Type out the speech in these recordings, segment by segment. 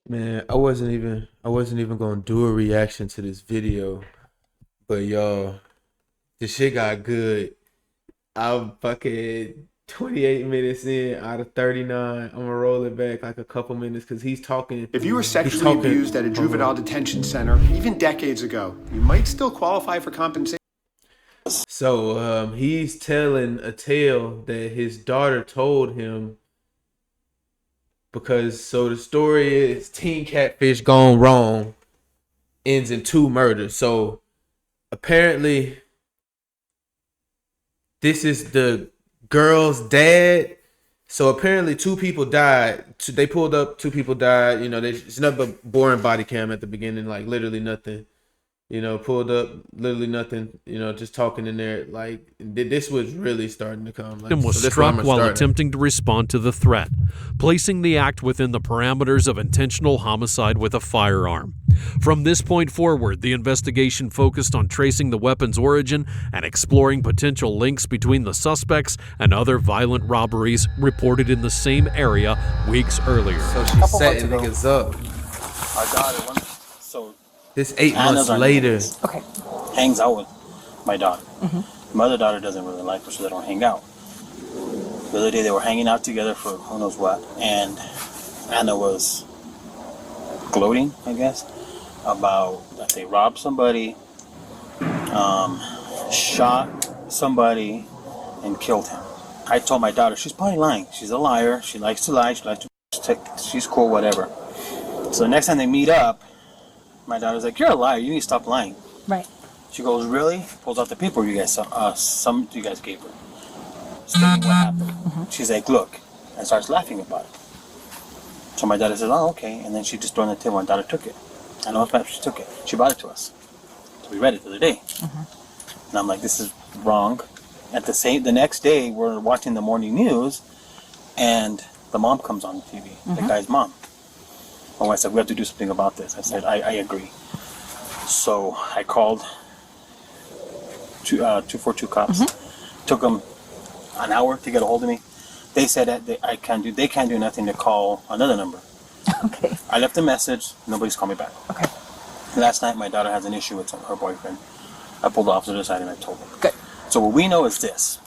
Man, I wasn't even gonna do a reaction to this video, but y'all, the shit got good. I'm fucking 28 minutes in out of 39. I'm gonna roll it back like a couple minutes because he's talking. If you were He's sexually talking. abused at a Hold juvenile on. detention center, even decades ago, you might still qualify for compensation. So he's telling a tale that his daughter told him because so the story is teen catfish gone wrong ends in two murders. So apparently this is the girl's dad. So apparently two people died. They pulled up, two people died. It's nothing but boring body cam at the beginning, like literally nothing. Pulled up, literally nothing. Just talking in there. Like this was really starting to come. Like, Was so that's where I'm struck gonna while start at. attempting to respond to the threat, placing the act within the parameters of intentional homicide with a firearm. From this point forward, the investigation focused on tracing the weapon's origin and exploring potential links between the suspects and other violent robberies reported in the same area weeks earlier. So she's setting niggas up. Our daughter, so This 8 Anna's months our later. name. Okay. Hangs out with my daughter. My other daughter doesn't really like her, so they don't hang out. The other day they were hanging out together for who knows what, and Anna was gloating, I guess, about that they robbed somebody, shot somebody, and killed him. I told my daughter, she's probably lying. She's a liar. She likes to lie. She's cool, whatever. So the next time they meet up, my daughter's like, "You're a liar. You need to stop lying." Right. She goes, "Really?" Pulls out the paper you guys some you guys gave her, stating what happened. She's like, "Look," and starts laughing about it. So my daughter says, "Oh, okay," and then she just threw it on the table. My daughter took it. I know if she took it. She brought it to us. So we read it the other day, and I'm like, "This is wrong." The next day, we're watching the morning news, and the mom comes on TV. The guy's mom. My wife said, "We have to do something about this." I said, I agree. So I called 242 cops. Took them an hour to get a hold of me. They said that they can't do nothing to call another number. Okay. I left a message. Nobody's called me back. Okay. Last night, my daughter has an issue with her boyfriend. I pulled the officer aside and I told him. Good. So what we know is this.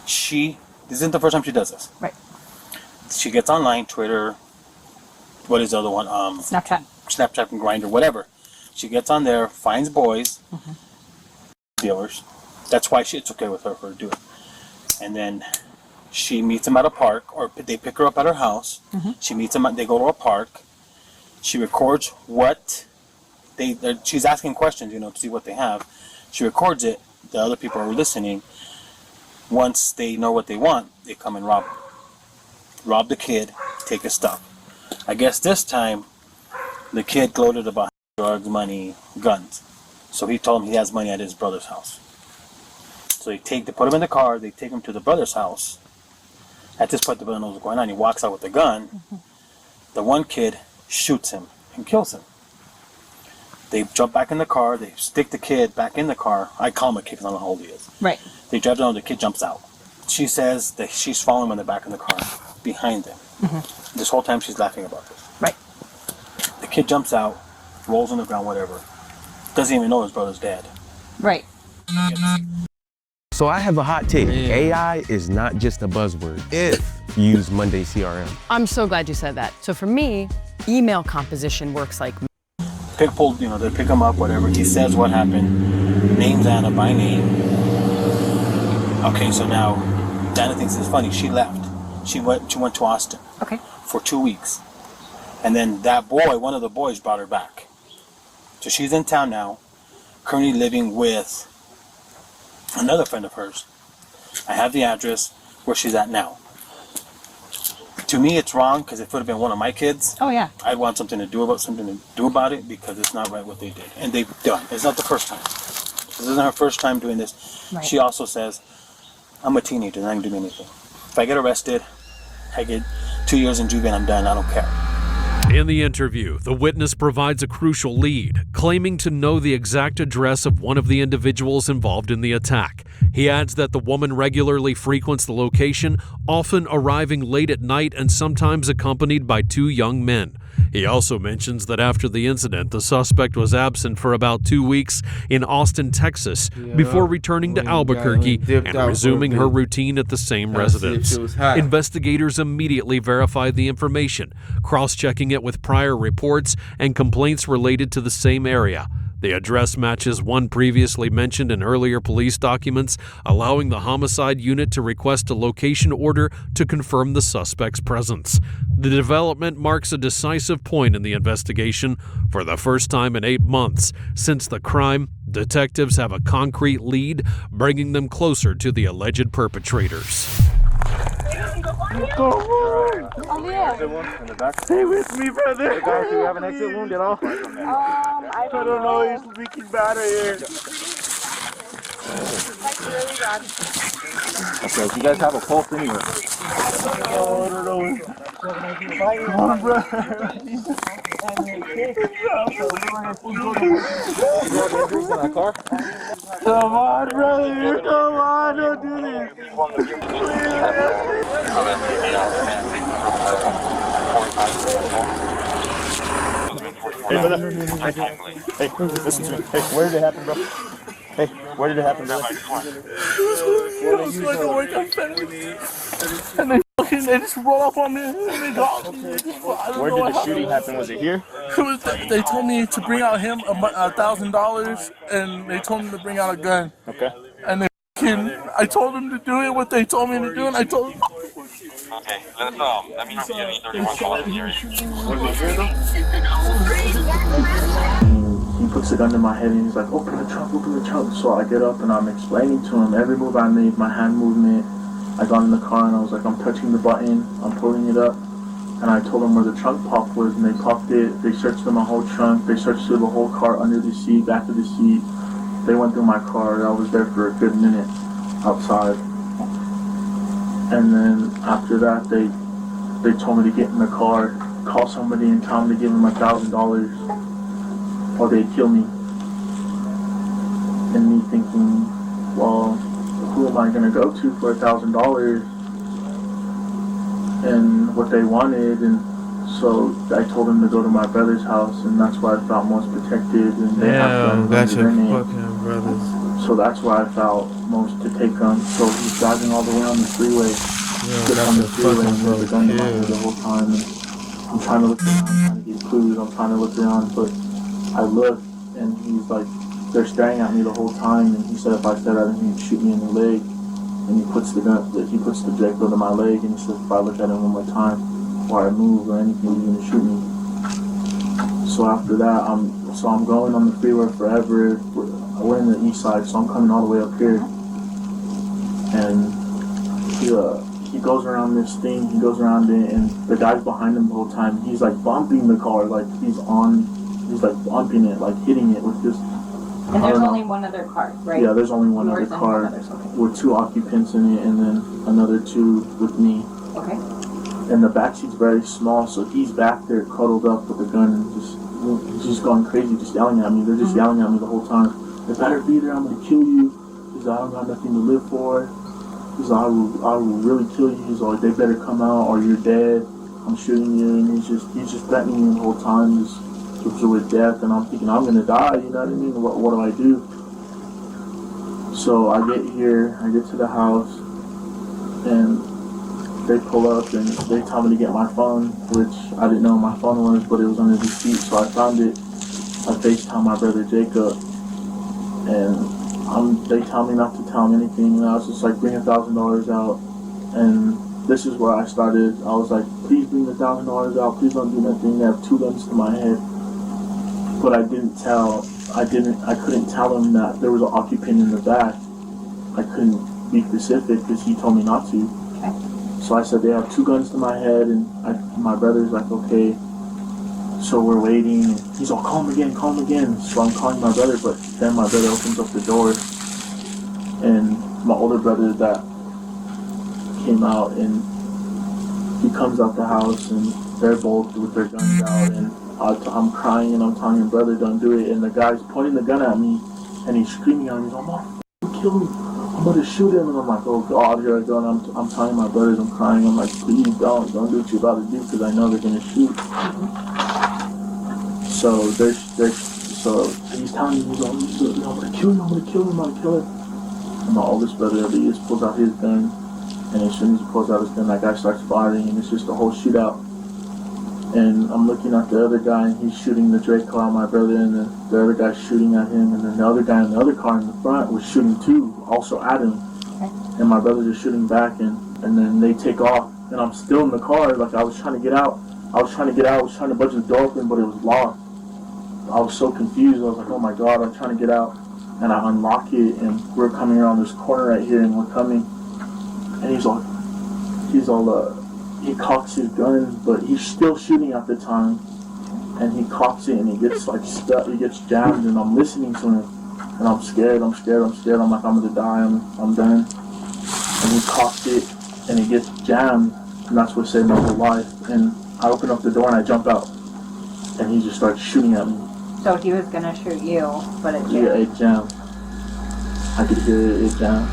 This isn't the first time she does this. Right. She gets online, Twitter, what is the other one? Snapchat and Grindr, whatever. She gets on there, finds boys, dealers. That's why it's okay with her to do it. And then she meets them at a park, or they pick her up at her house. She meets them. They go to a park. She records what she's asking questions, to see what they have. She records it. The other people are listening. Once they know what they want, they come and rob the kid, take his stuff. I guess this time, the kid gloated about drugs, money, guns. So he told him he has money at his brother's house. So they put him in the car, they take him to the brother's house. At this point, the brother knows what's going on. He walks out with a gun. The one kid shoots him and kills him. They jump back in the car, they stick the kid back in the car. I call him a kid because I don't know how old he is. Right. They drive down, the kid jumps out. She says that she's following him in the back of the car, behind them. This whole time she's laughing about this. Right. The kid jumps out, rolls on the ground, whatever. Doesn't even know his brother's dead. Right. So I have a hot take. AI is not just a buzzword if you use Monday CRM. I'm so glad you said that. So for me, email composition works like They pick him up, whatever. He says what happened. Names Anna by name. Okay, so now Anna thinks it's funny. She left. She went to Austin. Okay. For 2 weeks. And then that boy, one of the boys, brought her back. So she's in town now, currently living with another friend of hers. I have the address where she's at now. To me, it's wrong because it would have been one of my kids. Oh yeah. I'd want something to do about it because it's not right what they did, and they've done. It's not the first time. This isn't her first time doing this. Right. She also says, "I'm a teenager, and I can do anything. If I get arrested, I get 2 years in juvie, and I'm done. I don't care." In the interview, the witness provides a crucial lead, claiming to know the exact address of one of the individuals involved in the attack. He adds that the woman regularly frequents the location, often arriving late at night and sometimes accompanied by 2 young men. He also mentions that after the incident, the suspect was absent for about 2 weeks in Austin, Texas, before returning to Albuquerque and resuming her routine at the same residence. Investigators immediately verified the information, cross-checking it with prior reports and complaints related to the same area. The address matches one previously mentioned in earlier police documents, allowing the homicide unit to request a location order to confirm the suspect's presence. The development marks a decisive point in the investigation. For the first time in 8 months since the crime, detectives have a concrete lead, bringing them closer to the alleged perpetrators. Stay with me, brother. Do you have an exit wound at all? I don't know. He's leaking bad here. Really bad. Okay, do you guys have a pulse anywhere? Oh, I don't know. Come on, bro. Come on, brother. Come on, don't do this. Hey, brother. Hey, listen to me. Hey, where did it happen, bro? Hey, where did it happen, bro? It was like a workout center. And they just rolled up on me and they got me. Where did the shooting happen? Was it here? They told me to bring out him $1,000 and they told him to bring out a gun. Okay. And I told him to do it, what they told me to do, and I told him. Okay, let me know if you have any 31 calls in the area. He puts the gun in my head and he's like, open the trunk. So I get up and I'm explaining to him every move I made, my hand movement. I got in the car and I was like, I'm touching the button, I'm pulling it up. And I told them where the trunk pop was and they popped it. They searched through my whole trunk. They searched through the whole car, under the seat, back of the seat. They went through my car. I was there for a good minute outside. And then after that, they told me to get in the car, call somebody in town to give them $1,000 or they'd kill me. And me thinking, well, who am I gonna go to for $1,000? And what they wanted, and so I told them to go to my brother's house, and that's why I felt most protected. And they have that's your fucking brothers. So that's why I felt most to take them. So he's driving all the way on the freeway. Get on the freeway and there's a gun in my head the whole time. And I'm trying to look around, trying to get clues. I'm trying to look around, but I look, and he's like, they're staring at me the whole time. And he said if I said anything, he'd shoot me in the leg. And he puts the Draco to my leg, and he says if I look at him one more time, or I move or anything, he's gonna shoot me. So after that, I'm going on the freeway forever. We're in the east side, so I'm coming all the way up here. And he goes around this thing, he goes around it, and the guy's behind him the whole time. He's like bumping the car, like he's like bumping it, like hitting it with this. And there's only one other car, right? Yeah, there's only one other car with 2 occupants in it, and then another 2 with me. Okay. And the back seat's very small, so he's back there cuddled up with a gun and he's just going crazy, just yelling at me. They're just yelling at me the whole time. They better be there, I'm gonna kill you. He's like, I don't got nothing to live for. He's like, I will really kill you. He's like, they better come out or you're dead. I'm shooting you. And he's just threatening me the whole time, just with death. And I'm thinking, I'm gonna die, you know what I mean? What do I do? So I get here, I get to the house, and they pull up and they tell me to get my phone, which I didn't know my phone was, but it was under the seat, so I found it. I FaceTime my brother Jacob, and they tell me not to tell him anything, and I was just like, bring $1,000 out. And this is where I started. I was like, please bring the $1,000 out, please don't do nothing. They have 2 guns to my head. But I couldn't tell him that there was an occupant in the back. I couldn't be specific because he told me not to. So I said, they have 2 guns to my head, and my brother's like, okay. So we're waiting, and he's all, call him again. So I'm calling my brother, but then my brother opens up the door, and my older brother that came out, and he comes out the house, and they're both with their guns out, and I'm crying and I'm telling him, brother, don't do it. And the guy's pointing the gun at me, and he's screaming at me, I'm gonna kill him, I'm gonna shoot him. And I'm like, oh God, here I go. And I'm telling my brothers, I'm crying, I'm like, please don't do what you're about to do, because I know they're gonna shoot. So so he's telling me, he's like, I'm gonna kill him, I'm gonna kill him, I'm gonna kill him. And my oldest brother, he just pulls out his gun, and as soon as he pulls out his gun, that guy starts firing, and it's just a whole shootout. And I'm looking at the other guy, and he's shooting the Drake car at my brother, and the other guy's shooting at him, and then the other guy in the other car in the front was shooting too, also at him. And my brothers are shooting back, and then they take off, and I'm still in the car, like I was trying to get out. I was trying to budge the door open, but it was locked. I was so confused. I was like, oh my God, I'm trying to get out. And I unlock it, and we're coming around this corner right here, and we're coming. And he cocks his gun, but he's still shooting at the time. And he cocks it, and he gets like stuck, he gets jammed, and I'm listening to him. And I'm scared. I'm like, I'm gonna die, I'm done. And he cocks it, and he gets jammed, and that's what saved my whole life. And I open up the door, and I jump out. And he just starts shooting at me. So he was gonna shoot you, but it jammed. Yeah, it jammed. I could hear it jammed.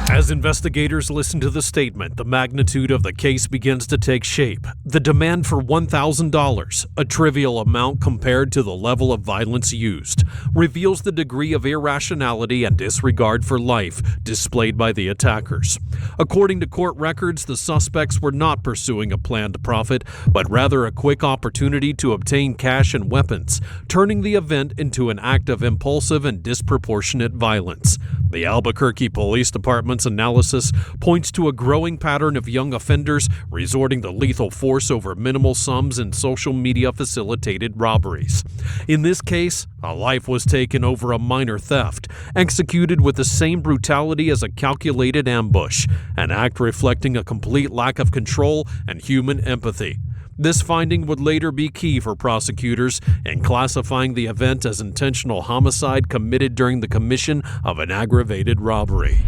As investigators listen to the statement, the magnitude of the case begins to take shape. The demand for $1,000, a trivial amount compared to the level of violence used, reveals the degree of irrationality and disregard for life displayed by the attackers. According to court records, the suspects were not pursuing a planned profit, but rather a quick opportunity to obtain cash and weapons, turning the event into an act of impulsive and disproportionate violence. The Albuquerque Police Department's analysis points to a growing pattern of young offenders resorting to lethal force over minimal sums in social media-facilitated robberies. In this case, a life was taken over a minor theft, executed with the same brutality as a calculated ambush, an act reflecting a complete lack of control and human empathy. This finding would later be key for prosecutors in classifying the event as intentional homicide committed during the commission of an aggravated robbery.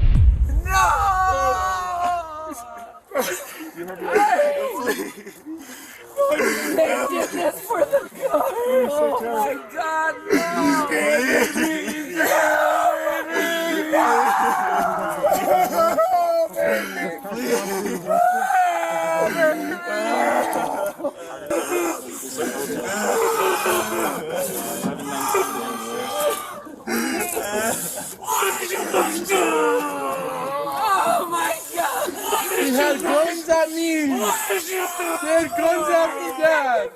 Thank goodness for the car. Oh my God, oh my God! He had guns at me! He had guns at me, Dad!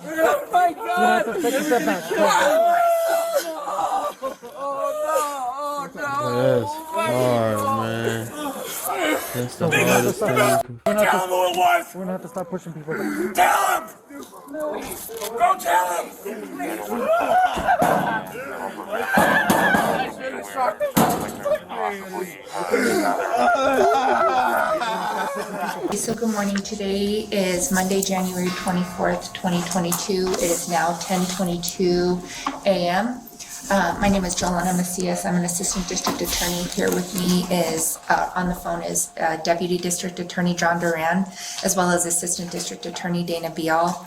Oh my God! Take a step back. Oh no! That's hard, man. That's the hardest thing. Tell him who it was! We're gonna have to stop pushing people. Tell him! Go tell him! So good morning. Today is Monday, January 24th, 2022. It is now 10:22 a.m. My name is Jolana Macias. I'm an assistant district attorney. Here with me is, on the phone is Deputy District Attorney John Duran, as well as Assistant District Attorney Dana Bial.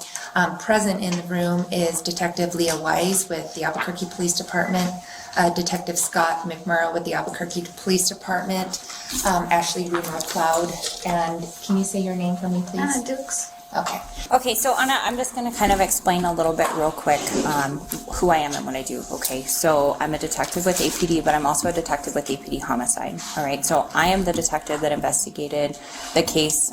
Present in the room is Detective Leah Wise with the Albuquerque Police Department, Detective Scott McMurrow with the Albuquerque Police Department, Ashley Remo-Cloud, and can you say your name for me, please? Anna Dukes. Okay. Okay, so Anna, I'm just going to kind of explain a little bit real quick who I am and what I do. Okay, so I'm a detective with APD, but I'm also a detective with APD Homicide. All right, so I am the detective that investigated the case.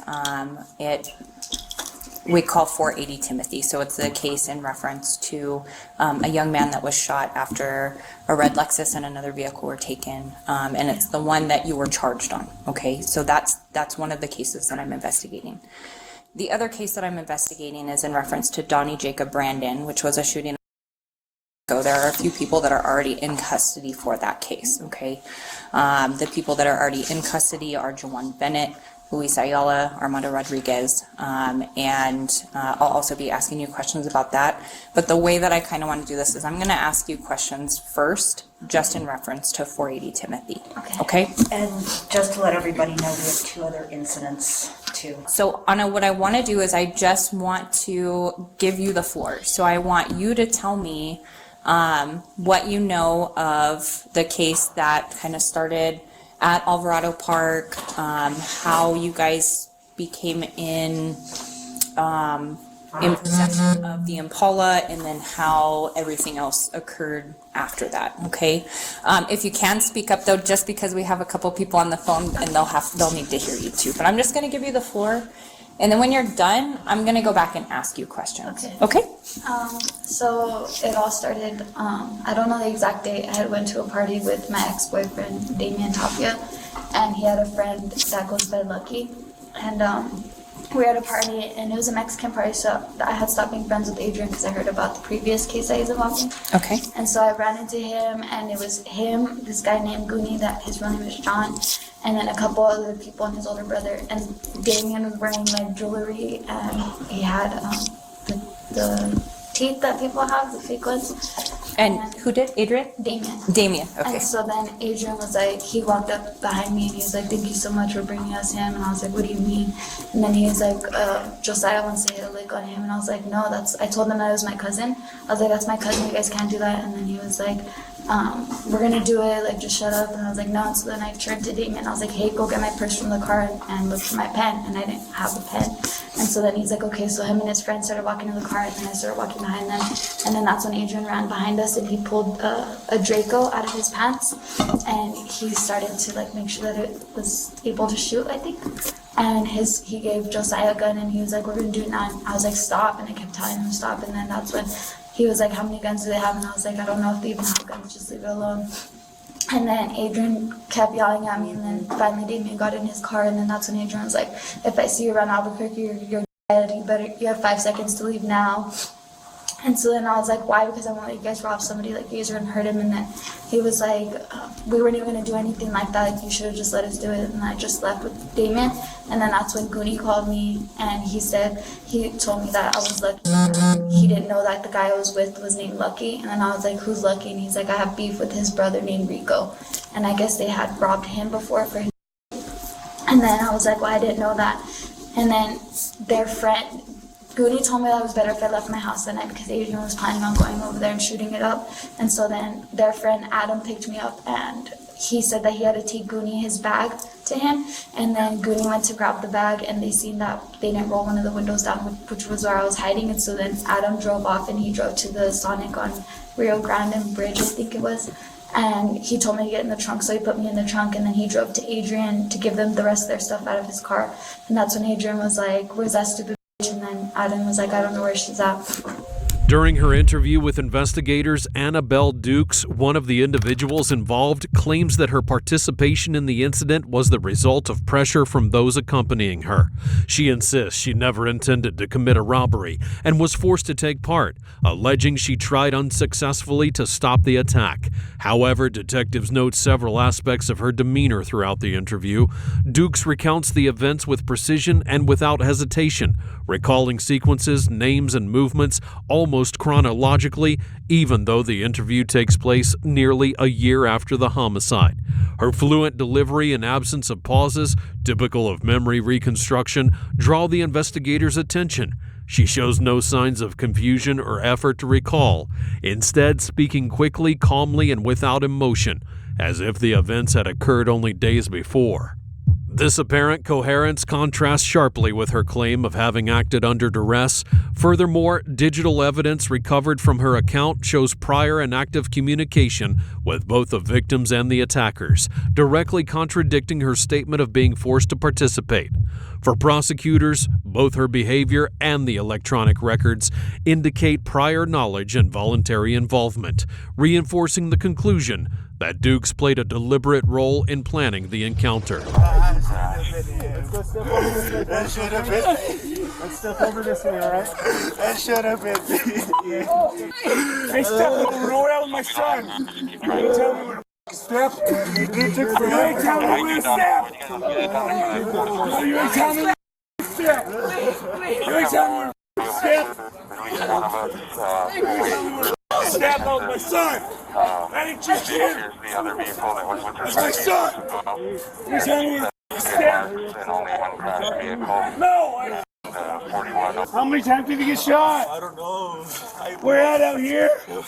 We call 480 Timothy, so it's the case in reference to a young man that was shot after a red Lexus and another vehicle were taken, and it's the one that you were charged on. Okay, so that's one of the cases that I'm investigating. The other case that I'm investigating is in reference to Donnie Jacob Brandon, which was a shooting. So there are a few people that are already in custody for that case, okay? The people that are already in custody are Jawan Bennett, Luis Ayala, Armando Rodriguez, and I'll also be asking you questions about that. But the way that I kind of want to do this is I'm going to ask you questions first, just in reference to 480 Timothy. Okay? And just to let everybody know, we have 2 other incidents too. So Anna, what I want to do is I just want to give you the floor. So I want you to tell me what you know of the case that kind of started at Alvarado Park, how you guys became in possession of the Impala, and then how everything else occurred after that. Okay, if you can speak up though, just because we have a couple people on the phone and they'll need to hear you too. But I'm just going to give you the floor, and then when you're done, I'm going to go back and ask you questions. Okay? So it all started, I don't know the exact date. I had went to a party with my ex-boyfriend, Damian Tapia, and he had a friend that goes by Lucky. And we were at a party, and it was a Mexican party, so I had stopped being friends with Adrian because I heard about the previous case that he's involved in. Okay. And so I ran into him, and it was him, this guy named Goonie, that his real name is John, and then a couple other people and his older brother. And Damian was wearing like jewelry, and he had the teeth that people have, the fake ones. And who did? Adrian? Damian, okay. And so then Adrian was like, he walked up behind me and he was like, thank you so much for bringing us him. And I was like, what do you mean? And then he was like, Josiah wants to hit a lick on him. And I was like, no, I told him that it was my cousin. I was like, that's my cousin, you guys can't do that. And then he was like, we're gonna do it, like just shut up. And I was like, no. And so then I turned to Damian and I was like, hey, go get my purse from the car and look for my pen. And I didn't have a pen. And so then he's like, okay. So him and his friend started walking in the car, and then I started walking behind them. And then that's when Adrian ran behind us, and he pulled a Draco out of his pants, and he started to like make sure that it was able to shoot, I think. And he gave Josiah a gun, and he was like, we're gonna do it now. And I was like, stop. And I kept telling him to stop. And then that's when he was like, how many guns do they have? And I was like, I don't know if they even have guns, just leave it alone. And then Adrian kept yelling at me, and then finally Damian got in his car, and then that's when Adrian was like, if I see you around Albuquerque, you're dead. You have 5 seconds to leave now. And so then I was like, why? Because I won't let you guys rob somebody, like you guys are gonna hurt him. And then he was like, we weren't even gonna do anything like that, like you should have just let us do it. And I just left with Damian. And then that's when Goonie called me, and he told me that I was lucky. He didn't know that the guy I was with was named Lucky. And then I was like, who's Lucky? And he's like, I have beef with his brother named Rico. And I guess they had robbed him before for his. And then I was like, well, I didn't know that. And then their friend, Goonie told me that it was better if I left my house that night because Adrian was planning on going over there and shooting it up. And so then their friend Adam picked me up, and he said that he had to take Goonie his bag to him. And then Goonie went to grab the bag, and they seen that they didn't roll one of the windows down, which was where I was hiding. And so then Adam drove off, and he drove to the Sonic on Rio Grande Bridge, I think it was. And he told me to get in the trunk, so he put me in the trunk, and then he drove to Adrian to give them the rest of their stuff out of his car. And that's when Adrian was like, where's that stupid bitch? And then Adam was like, I don't know where she's at. During her interview with investigators, Annabelle Dukes, one of the individuals involved, claims that her participation in the incident was the result of pressure from those accompanying her. She insists she never intended to commit a robbery and was forced to take part, alleging she tried unsuccessfully to stop the attack. However, detectives note several aspects of her demeanor throughout the interview. Dukes recounts the events with precision and without hesitation, recalling sequences, names, and movements almost chronologically, even though the interview takes place nearly a year after the homicide. Her fluent delivery and absence of pauses, typical of memory reconstruction, draw the investigators' attention. She shows no signs of confusion or effort to recall, instead speaking quickly, calmly, and without emotion, as if the events had occurred only days before. This apparent coherence contrasts sharply with her claim of having acted under duress. Furthermore, digital evidence recovered from her account shows prior and active communication with both the victims and the attackers, directly contradicting her statement of being forced to participate. For prosecutors, both her behavior and the electronic records indicate prior knowledge and voluntary involvement, reinforcing the conclusion that Dukes played a deliberate role in planning the encounter. Let's step over this way, all right? That should have been. Hey, Stevo, roll out with my son. You tell me where step. You ain't telling me where to step. You ain't telling me where to step. You ain't telling me where to step. Step on my son. That ain't your kid. That's my son. You telling me where to step. No. How many times did he get shot? I don't know. Where at out here? You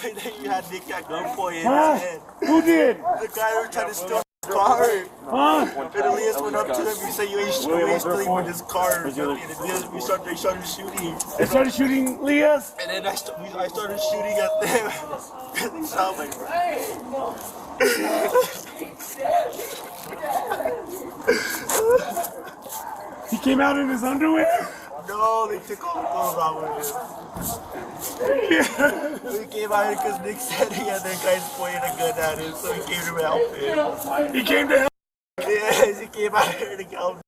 had Nick at gunpoint in Huh? his head. Who did? The guy who tried to steal his car. Huh? And Elias went up to him and said, you ain't stealing with his car. And they started shooting. They started shooting Elias? And then I started shooting at them. And they shot my He came out in his underwear? No, they took all the clothes off of him. He came out here because Nick said he had that guy pointing a gun at him, so he came to help him. He came to help? Yes, he came out here to help him.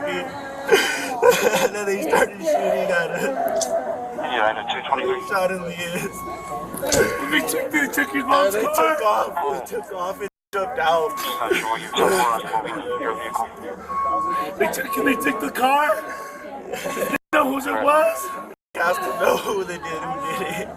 And then they started shooting at him. Yeah, I know, 223. They shot him, Elias. They took his mom's They car? took off and jumped out. Not sure what you told us, your vehicle. They took the car? Did they know whose it was? He has to know who did it.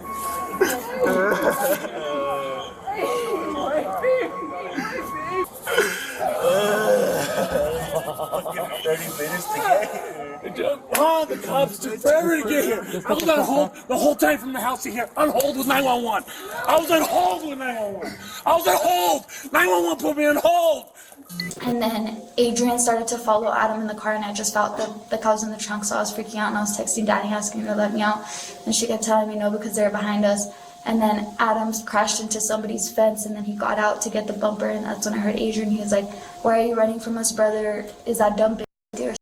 Fucking 30 minutes to get here. Oh, the cops took forever to get here. I was on hold the whole time from the house to here. On hold with 911. I was on hold with 911. I was on hold. 911 put me on hold. And then Adrian started to follow Adam in the car, and I just felt the cops in the trunk, so I was freaking out, and I was texting Daddy asking her to let me out, and she kept telling me no because they were behind us. And then Adam crashed into somebody's fence, and then he got out to get the bumper, and that's when I heard Adrian. He was like, "Why are you running from us, brother? Is that dumb bitch?"